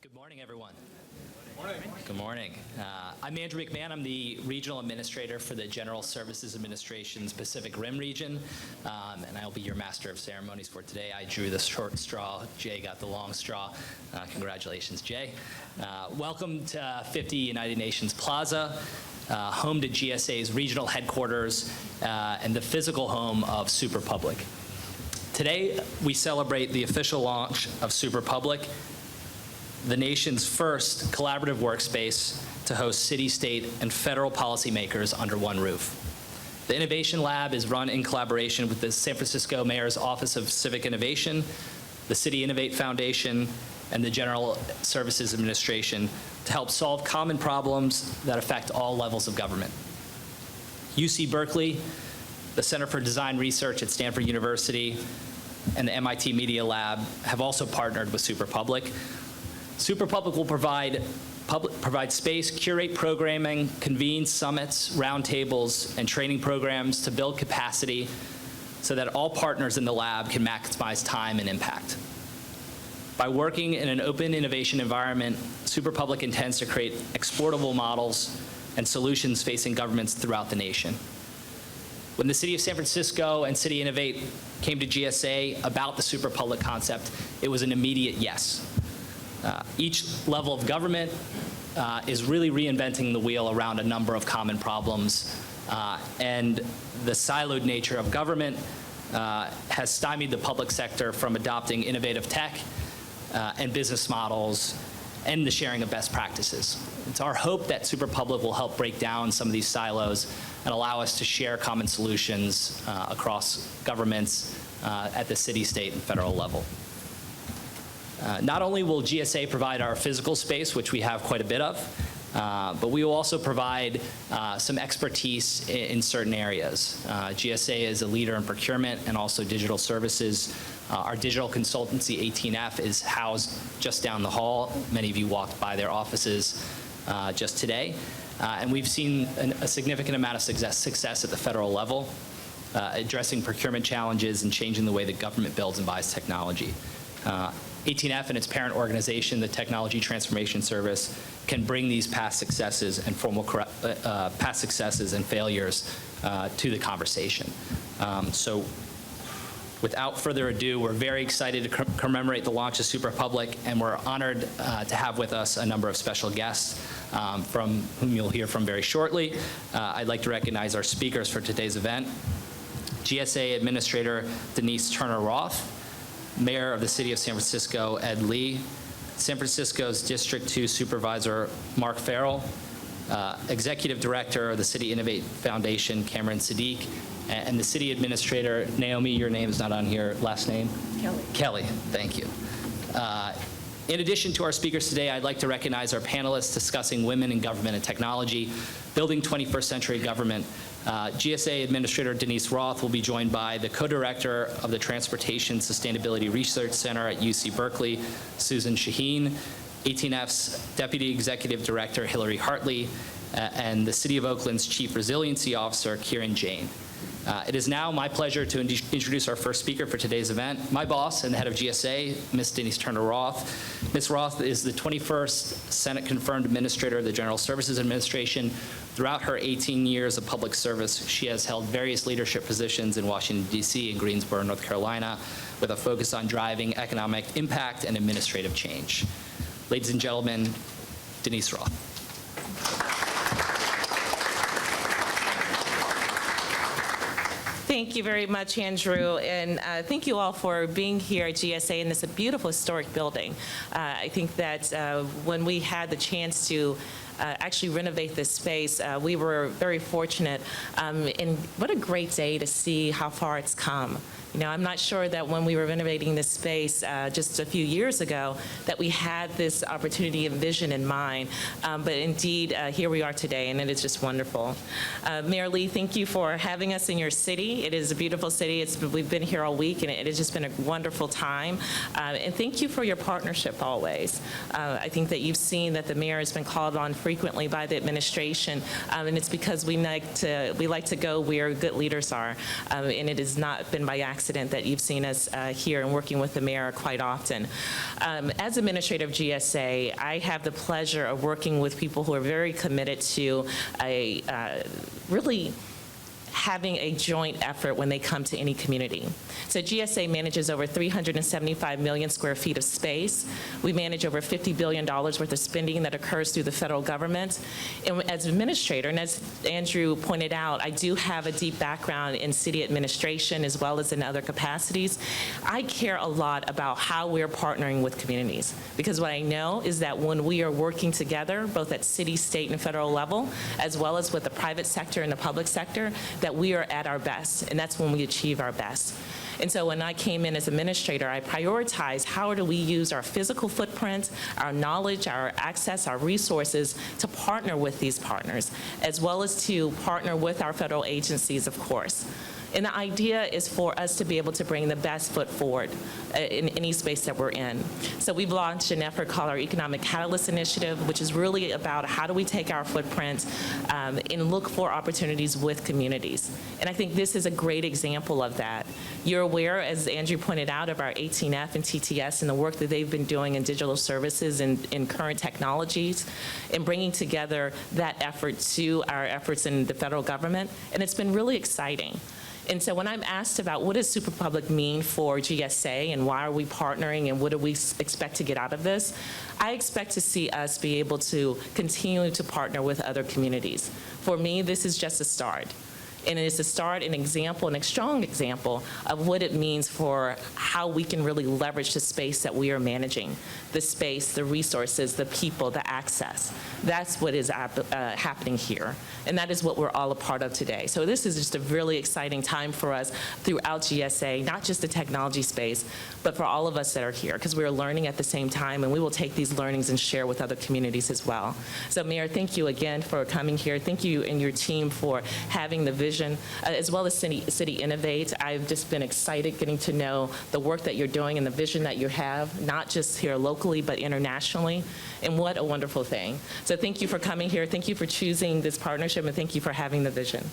Good morning, everyone. Good morning. I'm Andrew McMahon. I'm the Regional Administrator for the General Services Administration's Pacific Rim region, and I'll be your Master of Ceremonies for today. I drew the short straw. Jay got the long straw. Congratulations, Jay. Welcome to 50 United Nations Plaza, home to GSA's regional headquarters and the physical home of Superpublic. Today, we celebrate the official launch of Superpublic, the nation's first collaborative workspace to host city, state, and federal policymakers under one roof. The Innovation Lab is run in collaboration with the San Francisco Mayor's Office of Civic Innovation, the City Innovate Foundation, and the General Services Administration to help solve common problems that affect all levels of government. UC Berkeley, the Center for Design Research at Stanford University, and the MIT Media Lab have also partnered with Superpublic. Superpublic will provide space, curate programming, convene summits, roundtables, and training programs to build capacity so that all partners in the lab can maximize time and impact. By working in an open innovation environment, Superpublic intends to create exportable models and solutions facing governments throughout the nation. When the City of San Francisco and City Innovate came to GSA about the Superpublic concept, it was an immediate yes. Each level of government is really reinventing the wheel around a number of common problems, and the siloed nature of government has stymied the public sector from adopting innovative tech and business models and the sharing of best practices. It's our hope that Superpublic will help break down some of these silos and allow us to share common solutions across governments at the city, state, and federal level. Not only will GSA provide our physical space, which we have quite a bit of, but we will also provide some expertise in certain areas. GSA is a leader in procurement and also digital services. Our digital consultancy, 18F, is housed just down the hall. Many of you walked by their offices just today. And we've seen a significant amount of success at the federal level, addressing procurement challenges and changing the way that government builds and buys technology. 18F and its parent organization, the Technology Transformation Service, can bring these past successes and failures to the conversation. So without further ado, we're very excited to commemorate the launch of Superpublic, and we're honored to have with us a number of special guests from whom you'll hear from very shortly. I'd like to recognize our speakers for today's event. GSA Administrator Denise Roth, Mayor of the City of San Francisco, Ed Lee, San Francisco's District 2 Supervisor Mark Farrell, Executive Director of the City Innovate Foundation, Cameron Sadiq, and the City Administrator, Naomi, your name is not on here, last name? Kelly. Kelly, thank you. In addition to our speakers today, I'd like to recognize our panelists discussing women in government and technology, building 21st century government. GSA Administrator Denise Roth will be joined by the co-director of the Transportation Sustainability Research Center at UC Berkeley, Susan Shaheen, 18F's Deputy Executive Director Hillary Hartley, and the City of Oakland's Chief Resiliency Officer Kieran Jain. It is now my pleasure to introduce our first speaker for today's event, my boss and the head of GSA, Ms. Denise Roth. Ms. Roth is the 21st Senate-confirmed Administrator of the General Services Administration. Throughout her 18 years of public service, she has held various leadership positions in Washington, D.C. and Greensboro, North Carolina, with a focus on driving economic impact and administrative change. Ladies and gentlemen, Denise Roth. Thank you very much, Andrew, and thank you all for being here at GSA in this beautiful historic building. I think that when we had the chance to actually renovate this space, we were very fortunate, and what a great day to see how far it's come. You know, I'm not sure that when we were renovating this space just a few years ago that we had this opportunity and vision in mind, but indeed here we are today, and it is just wonderful. Mayor Lee, thank you for having us in your city. It is a beautiful city. We've been here all week, and it has just been a wonderful time. And thank you for your partnership always. I think that you've seen that the mayor has been called on frequently by the administration, and it's because we like to go where good leaders are, and it has not been by accident that you've seen us here and working with the mayor quite often. As administrator of GSA, I have the pleasure of working with people who are very committed to really having a joint effort when they come to any community. So GSA manages over 375 million square feet of space. We manage over $50 billion worth of spending that occurs through the federal government. And as administrator, and as Andrew pointed out, I do have a deep background in city administration as well as in other capacities. I care a lot about how we're partnering with communities, because what I know is that when we are working together, both at city, state, and federal level, as well as with the private sector and the public sector, that we are at our best, and that's when we achieve our best. And so when I came in as administrator, I prioritized how do we use our physical footprint, our knowledge, our access, our resources to partner with these partners, as well as to partner with our federal agencies, of course. And the idea is for us to be able to bring the best foot forward in any space that we're in. So we've launched an effort called our Economic Catalyst Initiative, which is really about how do we take our footprint and look for opportunities with communities. And I think this is a great example of that. You're aware, as Andrew pointed out, of our 18F and TTS and the work that they've been doing in digital services and in current technologies and bringing together that effort to our efforts in the federal government. And it's been really exciting. And so when I'm asked about what does Superpublic mean for GSA and why are we partnering and what do we expect to get out of this, I expect to see us be able to continue to partner with other communities. For me, this is just a start. And it is a start, an example, and a strong example of what it means for how we can really leverage the space that we are managing, the space, the resources, the people, the access. That's what is happening here. And that is what we're all a part of today. So this is just a really exciting time for us throughout GSA, not just the technology space, but for all of us that are here, because we're learning at the same time, and we will take these learnings and share with other communities as well. So Mayor, thank you again for coming here. Thank you and your team for having the vision, as well as City Innovate. I've just been excited getting to know the work that you're doing and the vision that you have, not just here locally, but internationally. And what a wonderful thing. So thank you for coming here. Thank you for choosing this partnership, and thank you for having the vision.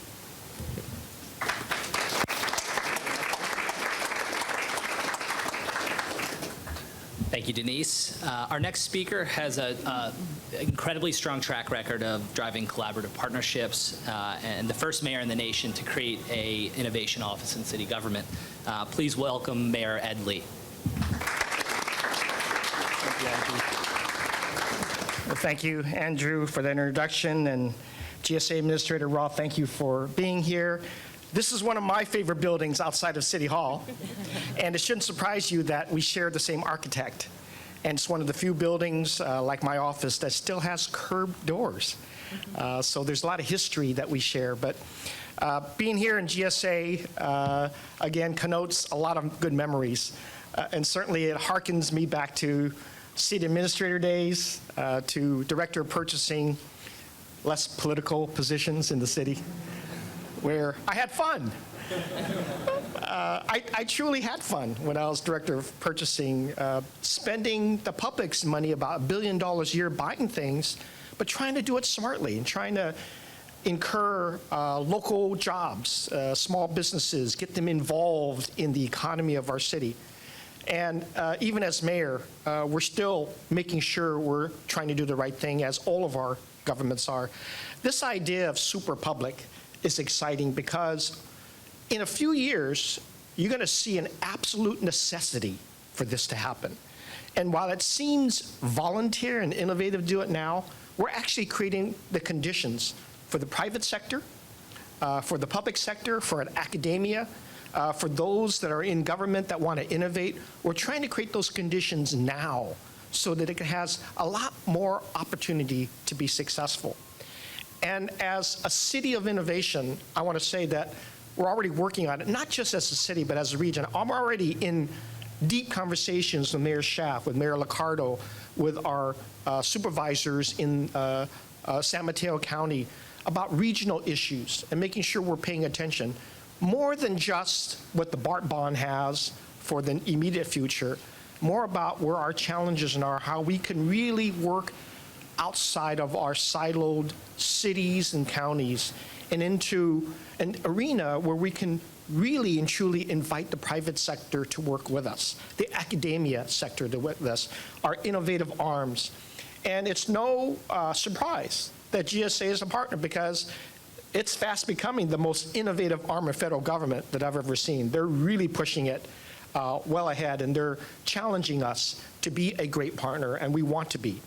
Thank you, Denise. Our next speaker has an incredibly strong track record of driving collaborative partnerships and the first mayor in the nation to create an innovation office in city government. Please welcome Mayor Ed Lee. Thank you, Andrew, for the introduction, and GSA Administrator Roth, thank you for being here. This is one of my favorite buildings outside of City Hall, and it shouldn't surprise you that we share the same architect. And it's one of the few buildings, like my office, that still has curved doors. So there's a lot of history that we share. But being here in GSA, again, connotes a lot of good memories. And certainly it harkens me back to city administrator days, to director of purchasing, less political positions in the city, where I had fun. I truly had fun when I was director of purchasing, spending the public's money, about $1 billion a year, buying things, but trying to do it smartly and trying to incur local jobs, small businesses, get them involved in the economy of our city. And even as mayor, we're still making sure we're trying to do the right thing, as all of our governments are. This idea of Superpublic is exciting because in a few years, you're going to see an absolute necessity for this to happen. And while it seems volunteer and innovative to do it now, we're actually creating the conditions for the private sector, for the public sector, for academia, for those that are in government that want to innovate. We're trying to create those conditions now so that it has a lot more opportunity to be successful. And as a city of innovation, I want to say that we're already working on it, not just as a city, but as a region. I'm already in deep conversations with Mayor Schaaf, with Mayor Liccardo, with our supervisors in San Mateo County about regional issues and making sure we're paying attention. More than just what the BART bond has for the immediate future, more about where our challenges are, how we can really work outside of our siloed cities and counties and into an arena where we can really and truly invite the private sector to work with us, the academia sector to work with us, our innovative arms. And it's no surprise that GSA is a partner, because it's fast becoming the most innovative arm of federal government that I've ever seen. They're really pushing it well ahead, and they're challenging us to be a great partner, and we want to be.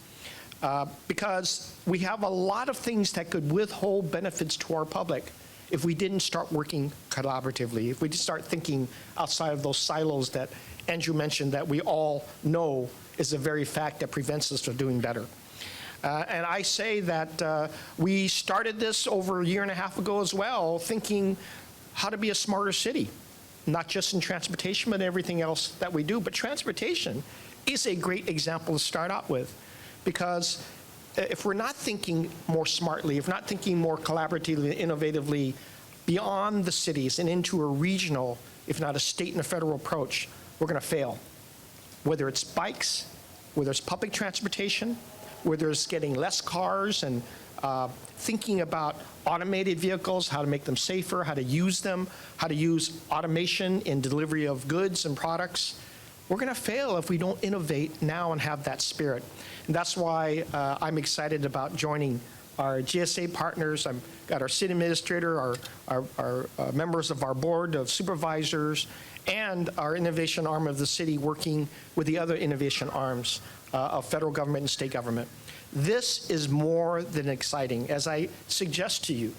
Because we have a lot of things that could withhold benefits to our public if we didn't start working collaboratively, if we just start thinking outside of those silos that Andrew mentioned that we all know is the very fact that prevents us from doing better. And I say that we started this over a year and a half ago as well, thinking how to be a smarter city, not just in transportation, but everything else that we do. But transportation is a great example to start out with, because if we're not thinking more smartly, if we're not thinking more collaboratively, innovatively beyond the cities and into a regional, if not a state and a federal approach, we're going to fail. Whether it's bikes, whether it's public transportation, whether it's getting less cars and thinking about automated vehicles, how to make them safer, how to use them, how to use automation in delivery of goods and products, we're going to fail if we don't innovate now and have that spirit. And that's why I'm excited about joining our GSA partners. I've got our city administrator, our members of our board of supervisors, and our innovation arm of the city working with the other innovation arms of federal government and state government. This is more than exciting. As I suggest to you,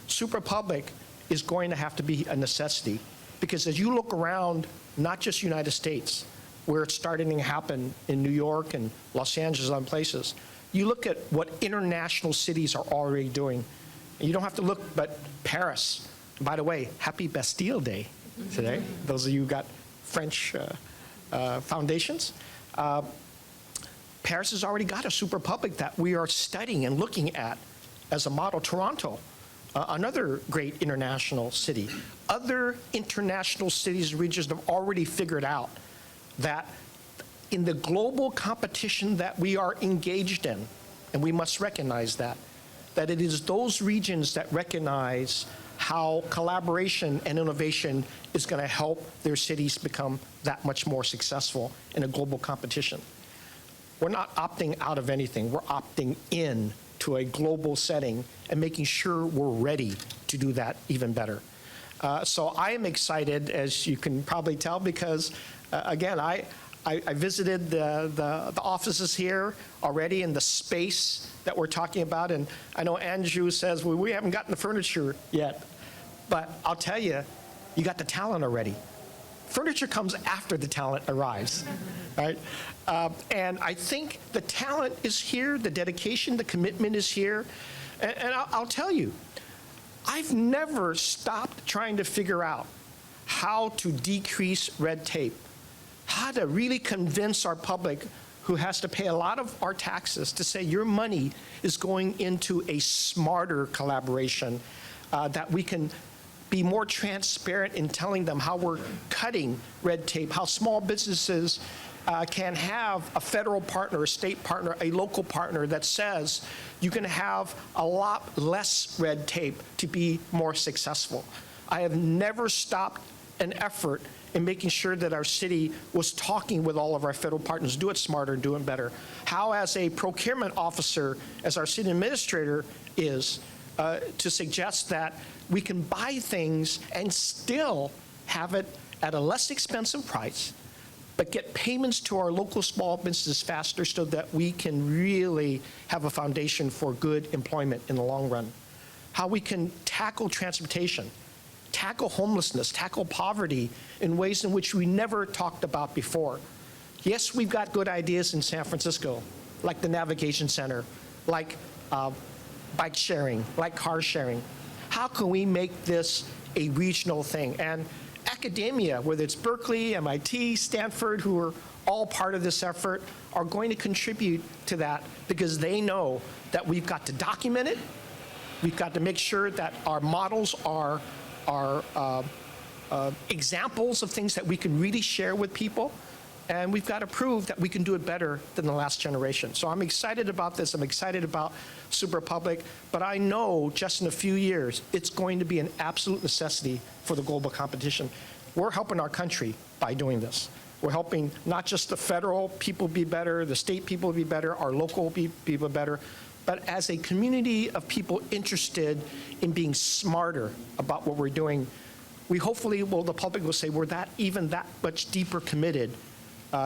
Superpublic is going to have to be a necessity, because as you look around, not just United States, where it's starting to happen in New York and Los Angeles and other places, you look at what international cities are already doing. And you don't have to look but Paris. By the way, happy Bastille Day today, those of you who got French foundations. Paris has already got a Superpublic that we are studying and looking at as a model. Toronto, another great international city. Other international cities and regions have already figured out that in the global competition that we are engaged in, and we must recognize that it is those regions that recognize how collaboration and innovation is going to help their cities become that much more successful in a global competition. We're not opting out of anything. We're opting in to a global setting and making sure we're ready to do that even better. So I am excited, as you can probably tell, because again, I visited the offices here already and the space that we're talking about. And I know Andrew says, well, we haven't gotten the furniture yet. But I'll tell you, you got the talent already. Furniture comes after the talent arrives, right? And I think the talent is here, the dedication, the commitment is here. And I'll tell you, I've never stopped trying to figure out how to decrease red tape, how to really convince our public who has to pay a lot of our taxes to say your money is going into a smarter collaboration, that we can be more transparent in telling them how we're cutting red tape, how small businesses can have a federal partner, a state partner, a local partner that says you can have a lot less red tape to be more successful. I have never stopped an effort in making sure that our city was talking with all of our federal partners, do it smarter, do it better. How, as a procurement officer, as our city administrator is, to suggest that we can buy things and still have it at a less expensive price, but get payments to our local small businesses faster so that we can really have a foundation for good employment in the long run. How we can tackle transportation, tackle homelessness, tackle poverty in ways in which we never talked about before. Yes, we've got good ideas in San Francisco, like the Navigation Center, like bike sharing, like car sharing. How can we make this a regional thing? And academia, whether it's Berkeley, MIT, Stanford, who are all part of this effort, are going to contribute to that because they know that we've got to document it. We've got to make sure that our models are examples of things that we can really share with people. And we've got to prove that we can do it better than the last generation. So I'm excited about this. I'm excited about Superpublic. But I know just in a few years, it's going to be an absolute necessity for the global competition. We're helping our country by doing this. We're helping not just the federal people be better, the state people be better, our local people better, but as a community of people interested in being smarter about what we're doing, we hopefully will, the public will say, we're even that much deeper committed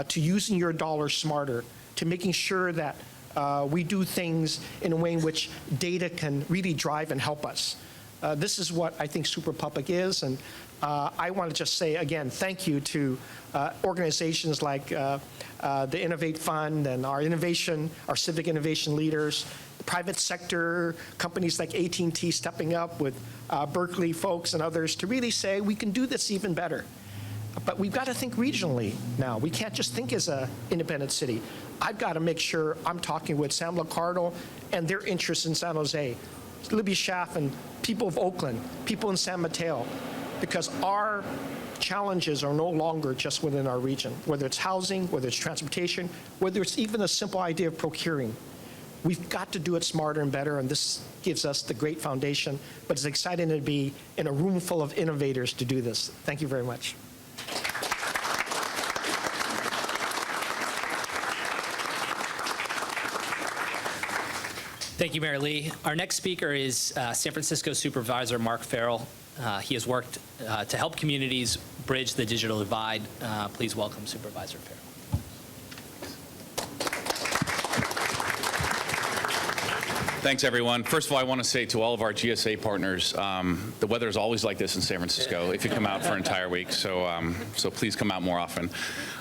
to using your dollars smarter, to making sure that we do things in a way in which data can really drive and help us. This is what I think Superpublic is, and I want to just say again, thank you to organizations like the Innovate Fund and our civic innovation leaders, the private sector, companies like AT&T stepping up with Berkeley folks and others to really say we can do this even better. But we've got to think regionally now. We can't just think as an independent city. I've got to make sure I'm talking with San Cardinal and their interests in San Jose, Libby Schaff and people of Oakland, people in San Mateo, because our challenges are no longer just within our region, whether it's housing, whether it's transportation, whether it's even a simple idea of procuring. We've got to do it smarter and better, and this gives us the great foundation, but it's exciting to be in a room full of innovators to do this. Thank you very much. Thank you, Mayor Lee. Our next speaker is San Francisco Supervisor Mark Farrell. He has worked to help communities bridge the digital divide. Please welcome Supervisor Farrell. Thanks, everyone. First of all, I want to say to all of our GSA partners, the weather is always like this in San Francisco if you come out for an entire week, so please come out more often.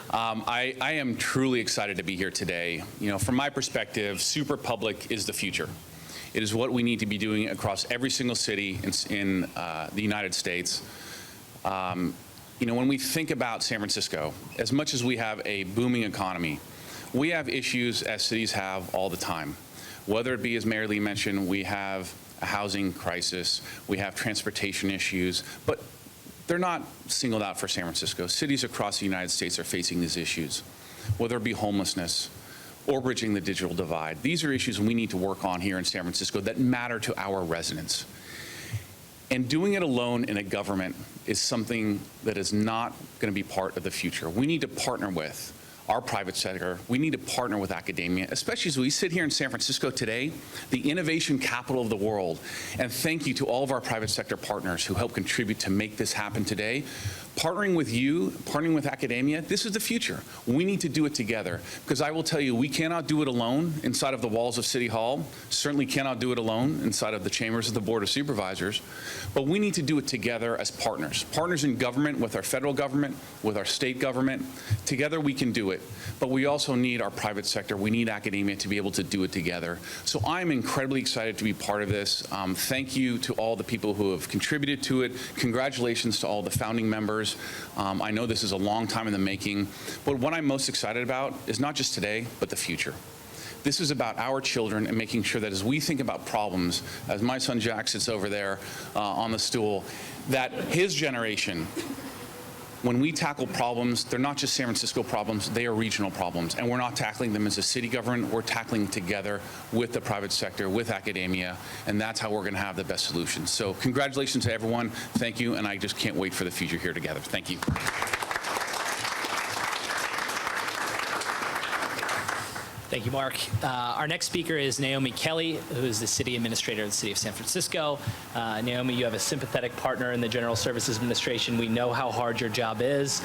I am truly excited to be here today. You know, from my perspective, Superpublic is the future. It is what we need to be doing across every single city in the United States. You know, when we think about San Francisco, as much as we have a booming economy, we have issues as cities have all the time. Whether it be, as Mayor Lee mentioned, we have a housing crisis, we have transportation issues, but they're not singled out for San Francisco. Cities across the United States are facing these issues, whether it be homelessness or bridging the digital divide. These are issues we need to work on here in San Francisco that matter to our residents. And doing it alone in a government is something that is not going to be part of the future. We need to partner with our private sector. We need to partner with academia, especially as we sit here in San Francisco today, the innovation capital of the world. And thank you to all of our private sector partners who help contribute to make this happen today. Partnering with you, partnering with academia, this is the future. We need to do it together, because I will tell you, we cannot do it alone inside of the walls of City Hall, certainly cannot do it alone inside of the chambers of the Board of Supervisors, but we need to do it together as partners. Partners in government, with our federal government, with our state government. Together we can do it, but we also need our private sector, we need academia to be able to do it together. So I'm incredibly excited to be part of this. Thank you to all the people who have contributed to it. Congratulations to all the founding members. I know this is a long time in the making, but what I'm most excited about is not just today, but the future. This is about our children and making sure that as we think about problems, as my son Jack sits over there on the stool, that his generation, when we tackle problems, they're not just San Francisco problems, they are regional problems. And we're not tackling them as a city government, we're tackling together with the private sector, with academia, and that's how we're going to have the best solutions. So congratulations to everyone, thank you, and I just can't wait for the future here together. Thank you. Thank you, Mark. Our next speaker is Naomi Kelly, who is the City Administrator of the City of San Francisco. Naomi, you have a sympathetic partner in the General Services Administration. We know how hard your job is.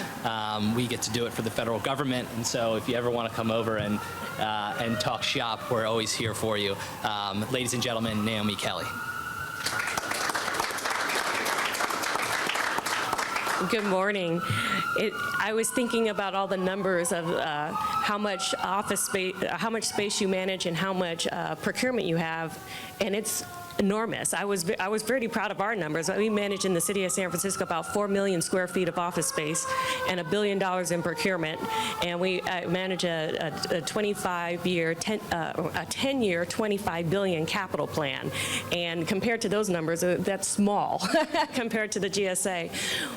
We get to do it for the federal government, and so if you ever want to come over and talk shop, we're always here for you. Ladies and gentlemen, Naomi Kelly. Good morning. I was thinking about all the numbers of how much office space, how much space you manage, and how much procurement you have, and it's enormous. I was pretty proud of our numbers. We manage in the city of San Francisco about 4 million square feet of office space and $1 billion in procurement, and we manage a 25-year, 10-year, $25 billion capital plan. And compared to those numbers, that's small compared to the GSA.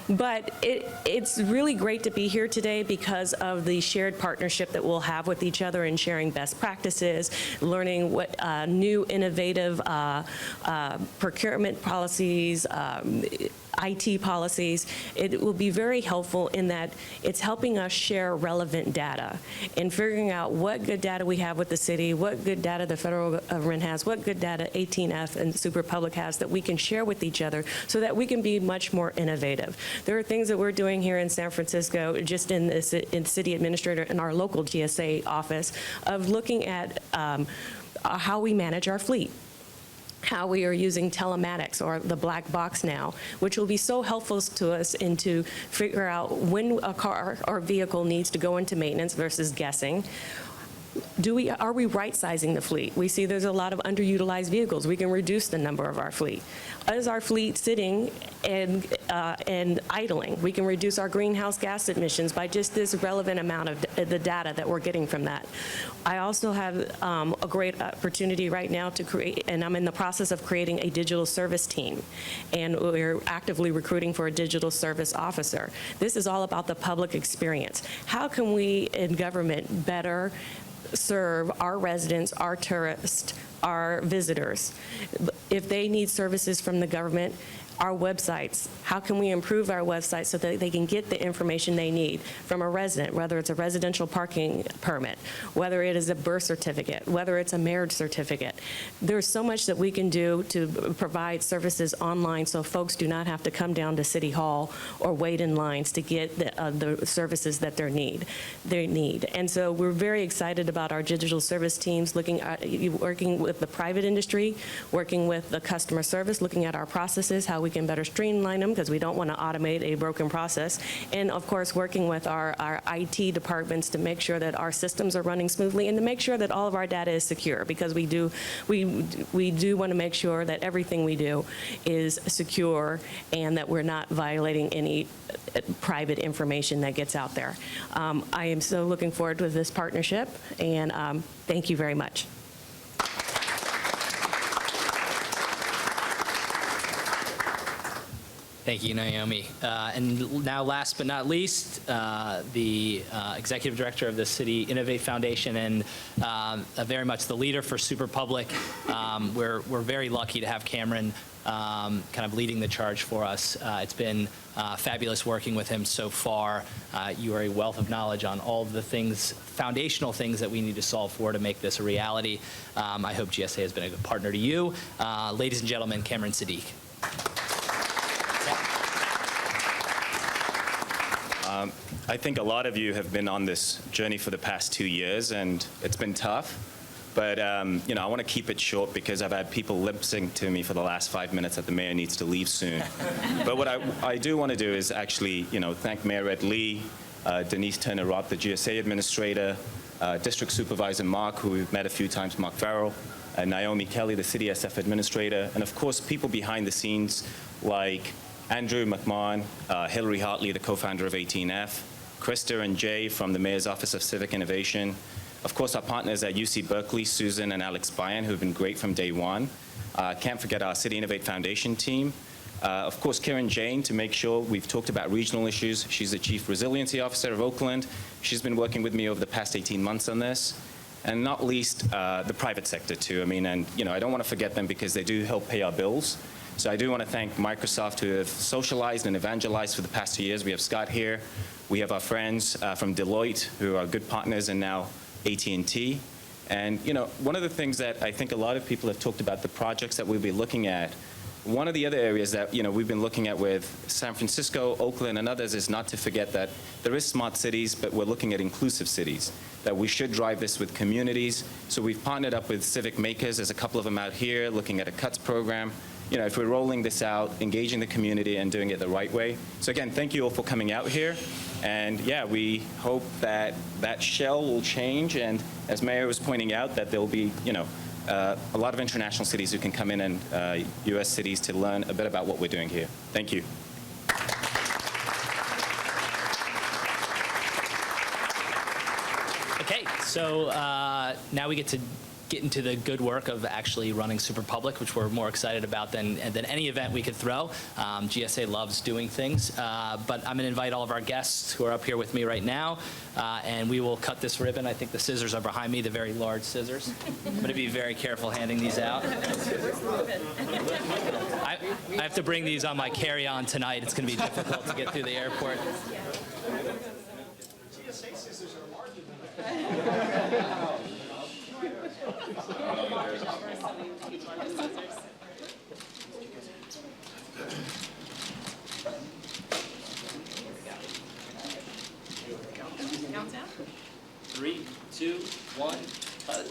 But it's really great to be here today because of the shared partnership that we'll have with each other in sharing best practices, learning what new innovative procurement policies, IT policies. It will be very helpful in that it's helping us share relevant data and figuring out what good data we have with the city, what good data the federal government has, what good data 18F and Superpublic has that we can share with each other so that we can be much more innovative. There are things that we're doing here in San Francisco, just in the city administrator in our local GSA office, of looking at how we manage our fleet, how we are using telematics or the black box now, which will be so helpful to us to figure out when a car or vehicle needs to go into maintenance versus guessing. Are we right-sizing the fleet? We see there's a lot of underutilized vehicles. We can reduce the number of our fleet. Is our fleet sitting and idling? We can reduce our greenhouse gas emissions by just this relevant amount of the data that we're getting from that. I also have a great opportunity right now to create, and I'm in the process of creating a digital service team, and we're actively recruiting for a digital service officer. This is all about the public experience. How can we in government better serve our residents, our tourists, our visitors? If they need services from the government, our websites, how can we improve our websites so that they can get the information they need from a resident, whether it's a residential parking permit, whether it is a birth certificate, whether it's a marriage certificate. There's so much that we can do to provide services online so folks do not have to come down to City Hall or wait in lines to get the services that they need. And so we're very excited about our digital service teams, working with the private industry, working with the customer service, looking at our processes, how we can better streamline them because we don't want to automate a broken process, and of course working with our IT departments to make sure that our systems are running smoothly and to make sure that all of our data is secure, because we do want to make sure that everything we do is secure and that we're not violating any private information that gets out there. I am so looking forward to this partnership, and thank you very much. Thank you, Naomi. And now, last but not least, the Executive Director of the City Innovate Foundation and very much the leader for Superpublic. We're very lucky to have Cameron kind of leading the charge for us. It's been fabulous working with him so far. You are a wealth of knowledge on all of the things, foundational things that we need to solve for to make this a reality. I hope GSA has been a good partner to you. Ladies and gentlemen, Cameron Siddiq. I think a lot of you have been on this journey for the past 2 years, and it's been tough. But I want to keep it short because I've had people lip sync to me for the last 5 minutes that the mayor needs to leave soon. But what I do want to do is actually, thank Mayor Ed Lee, Denise Roby, the GSA administrator, District Supervisor Mark, who we've met a few times, Mark Farrell, Naomi Kelly, the City SF administrator, and of course people behind the scenes like Andrew McMahon, Hillary Hartley, the co-founder of 18F, Krista and Jay from the Mayor's Office of Civic Innovation, of course our partners at UC Berkeley, Susan and Alex Bayan, who have been great from day one. Can't forget our City Innovate Foundation team. Of course, Karen Jane, to make sure we've talked about regional issues. She's the Chief Resiliency Officer of Oakland. She's been working with me over the past 18 months on this. And not least, the private sector too. I don't want to forget them because they do help pay our bills. So I do want to thank Microsoft, who have socialized and evangelized for the past 2 years. We have Scott here. We have our friends from Deloitte, who are good partners, and now AT&T. And one of the things that I think a lot of people have talked about, the projects that we'll be looking at, one of the other areas that we've been looking at with San Francisco, Oakland, and others is not to forget that there is smart cities, but we're looking at inclusive cities, that we should drive this with communities. So we've partnered up with Civic Makers. There's a couple of them out here looking at a CUTS program. If we're rolling this out, engaging the community and doing it the right way. So again, thank you all for coming out here. And yeah, we hope that that shell will change. And as Mayor was pointing out, that there'll be, a lot of international cities who can come in and U.S. cities to learn a bit about what we're doing here. Thank you. Okay, so now we get to get into the good work of actually running Superpublic, which we're more excited about than any event we could throw. GSA loves doing things, but I'm going to invite all of our guests who are up here with me right now, and we will cut this ribbon. I think the scissors are behind me, the very large scissors. I'm going to be very careful handing these out. I have to bring these on my carry-on tonight. It's going to be difficult to get through the airport. GSA scissors are larger than Countdown? 3, 2, 1, cut.